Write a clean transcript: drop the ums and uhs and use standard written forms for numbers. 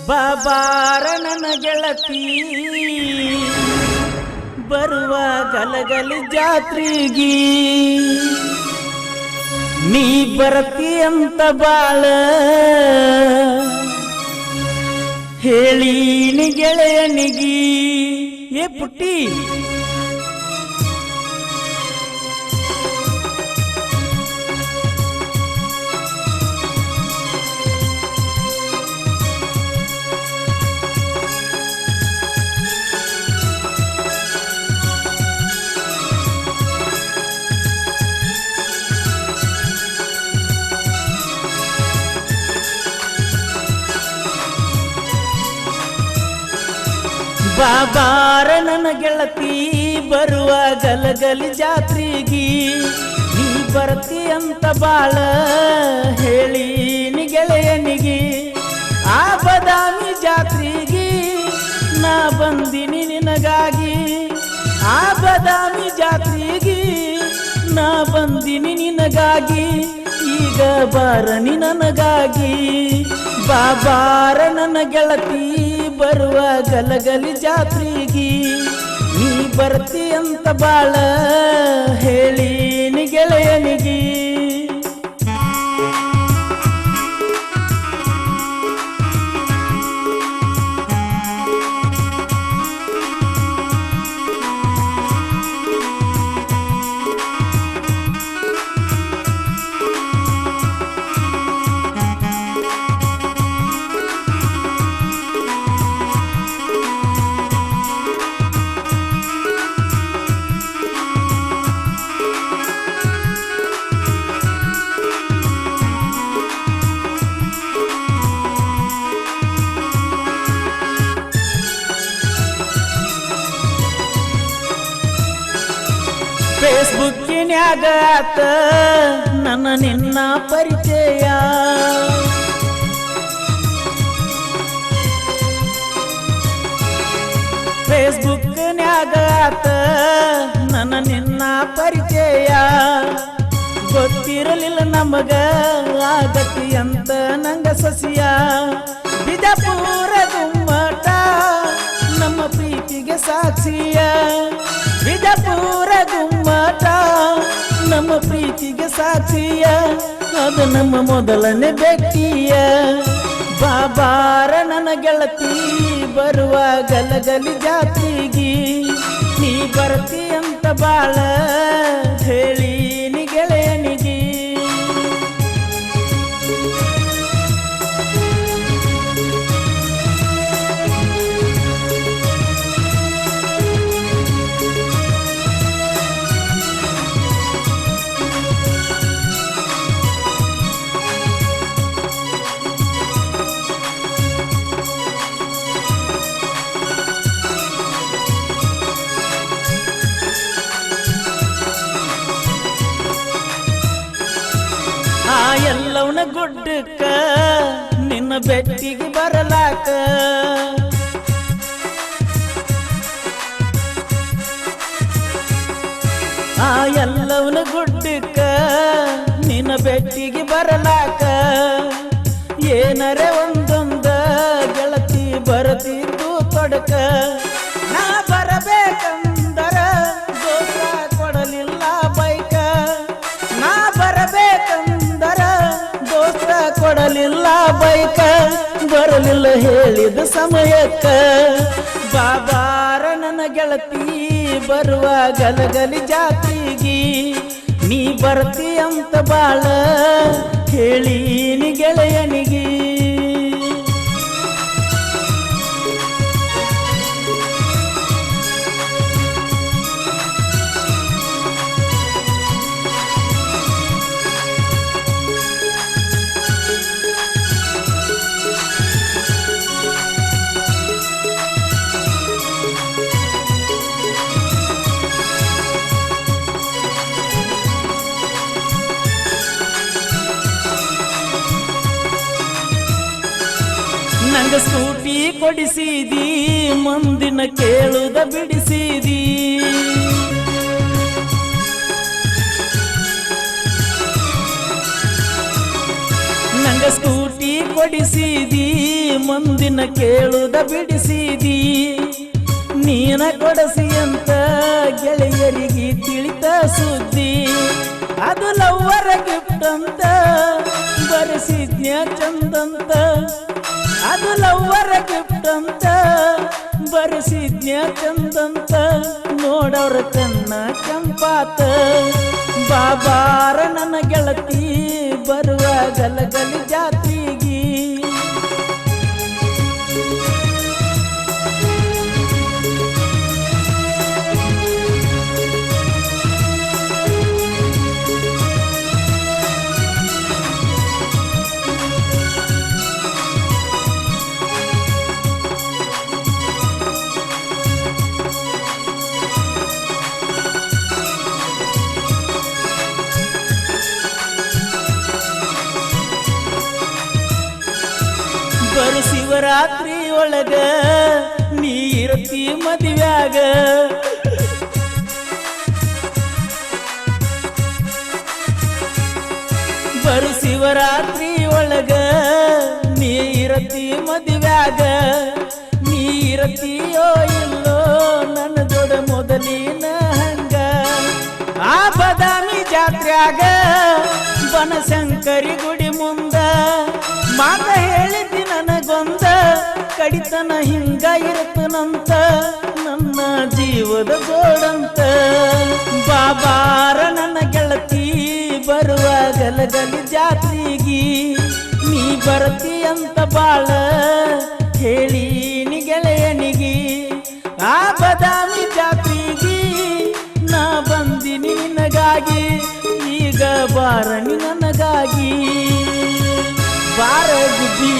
ಬಾಬಾರ ನನ್ನ ಗೆಳತಿ ಬರುವ ಗಲಗಲಿ ಜಾತ್ರೆಗಿ ನೀ ಬರತಿ ಅಂತ ಬಾಳ ಹೇಳೀನಿ ಗೆಳೆಯನಿಗಿ ಏ ಪುಟ್ಟಿ ಬಾಬಾರ ನನ್ನ ಗೆಳತಿ ಬರುವ ಗಲಗಲಿ ಜಾತ್ರೆಗಿ ನೀ ಬರ್ತಿ ಅಂತ ಬಾಳ ಹೇಳೀನಿ ಗೆಳೆಯನಿಗಿ ಆ ಬದಾಮಿ ಜಾತ್ರೆಗಿ ನಾ ಬಂದಿನಿ ನಿನಗಾಗಿ ಆ ಬದಾಮಿ ಜಾತ್ರೆಗಿ ನಾ ಬಂದಿನಿ ನಿನಗಾಗಿ ಈಗ ಬಾರನಿ ನನಗಾಗಿ ಬಾಬಾರ ನನ್ನ ಗೆಳತಿ ಬರುವ ಗಲಗಲಿ ಜಾತ್ರೆಗಿ ನೀ ಬರ್ತಿ ಅಂತ ಬಾಳ ಹೇಳೀನಿ ಗೆಳೆಯನಿಗಿ ಫೇಸ್ಬುಕ್ಕಿನ್ಯಾಗ ಆತ ನನ್ನ ನಿನ್ನ ಪರಿಚಯ ಫೇಸ್ಬುಕ್ನ್ಯಾಗ ಆತ ನನ್ನ ನಿನ್ನ ಪರಿಚಯ ಗೊತ್ತಿರಲಿಲ್ಲ ನಮಗ ಆಗತಿ ಅಂತ ನಂಗ ಸಸಿಯ ಬಿಜಾಪುರ ಗುಮ್ಮಟ ನಮ್ಮ ಪ್ರೀತಿಗೆ ಸಾಕ್ಷಿಯ ಬಿಜಾಪುರ ಗುಮ್ಮಟ ನಮ್ಮ ಪ್ರೀತಿಗೆ ಸಾಕ್ಷಿಯ ಅದು ನಮ್ಮ ಮೊದಲನೇ ಭೇಟಿಯ ಬಾಬಾರ ನನ್ನ ಗೆಳತಿ ಬರುವ ಗಲಗಲಿ ಜಾತ್ರೆಗಿ ನೀ ಬರ್ತಿ ಅಂತ ಬಾಳ ಹೇಳೀನಿ ಗೆಳೆಯನಿಗಿ ಎಲ್ಲವನ ಗುಡ್ಡಕ್ಕ ನಿನ್ನ ಬೆಟ್ಟಿಗೆ ಬರಲಾಕ ಆ ಎಲ್ಲವನ ಗುಡ್ಡಕ್ಕ ನಿನ್ನ ಬೆಟ್ಟಿಗೆ ಬರಲಾಕ ಏನರೆ ಒಂದೊಂದ ಗೆಳತಿ ಬರತಿದ್ದು ತೊಡಕ ನಾ ಬರಬೇಕಂದರ ದೋಸ್ತ ಕೊಡಲಿಲ್ಲ ಬೈಕ ನಾ ಬರಬೇಕಂದರ ದೋಸ್ತ ಕೊಡಲಿಲ್ಲ ಬೈಕ ಬರಲಿಲ್ಲ ಹೇಳಿದ ಸಮಯಕ್ಕ ಬಾಬಾರ ನನ್ನ ಗೆಳತಿ ಬರುವ ಗಲಗಲಿ ಜಾತ್ರೆಗಿ ನೀ ಬರ್ತಿ ಅಂತ ಬಾಳ ಹೇಳೀನಿ ಗೆಳೆಯನಿಗಿ ನಂಗ ಸ್ಕೂಟಿ ಕೊಡಿಸಿದಿ ಮುಂದಿನ ಕೇಳುದ ಬಿಡಿಸಿದಿ ನಂಗ ಸ್ಕೂಟಿ ಕೊಡಿಸಿದಿ ಮುಂದಿನ ಕೇಳುದ ಬಿಡಿಸಿದಿ ನೀನ ಕೊಡಸಿ ಅಂತ ಗೆಳೆಯರಿಗೆ ತಿಳಿತ ಸುದ್ದಿ ಅದು ಲವ್ವರ ಗಿಫ್ಟ್ ಅಂತ ಬರೆಸಿದ್ಯ ಚಂದಂತ ಅದು ಲವ್ವರ ಗಿಫ್ಟ್ ಅಂತ ಬರೆಸಿದ್ಯ ಚಂದಂತ ನೋಡವ್ರ ಕಣ್ಣ ಕೆಂಪಾತ ಬಾಬಾರ ನನ್ನ ಗೆಳತಿ ಬರುವ ಗಲಗಲಿ ಜಾತ್ರೆಗಿ ಬರು ಶಿವರಾತ್ರಿ ಒಳಗ ನೀ ಇರತಿ ಮದುವ್ಯಾಗ ಬರು ಶಿವರಾತ್ರಿ ಒಳಗ ನೀ ಇರತಿ ಮದುವ್ಯಾಗ ನೀ ಇರತಿಯೋ ಇಲ್ಲೋ ನನ್ನ ಜೋಡ ಮೊದಲಿನ ಹಂಗ ಆ ಬದಾಮಿ ಜಾತ್ರ್ಯಾಗ ಬನಶಂಕರಿ ಗುಡಿ ಮುಂದ ಮಾತ ಹೇಳಿದ್ದಿ ನನಗೊಂದ ಕಡಿತನ ಹಿಂಗ ಇರ್ತನಂತ ನನ್ನ ಜೀವದ ಗೋಡಂತ ಬಾಬಾರ ನನ್ನ ಗೆಳತಿ ಬರುವ ಗಲಗಲಿ ಜಾತ್ರೆಗಿ ನೀ ಬರತಿ ಅಂತ ಬಾಳ ಹೇಳೀನಿ ಗೆಳೆಯನಿಗಿ ಆ ಬದಾಮಿ ಜಾತ್ರೆಗಿ ನಾ ಬಂದಿನಿ ನಿನಗಾಗಿ ಈಗ ಬಾರನಿ ನನಗಾಗಿ ಬಾರ ಗುಬ್ಬಿ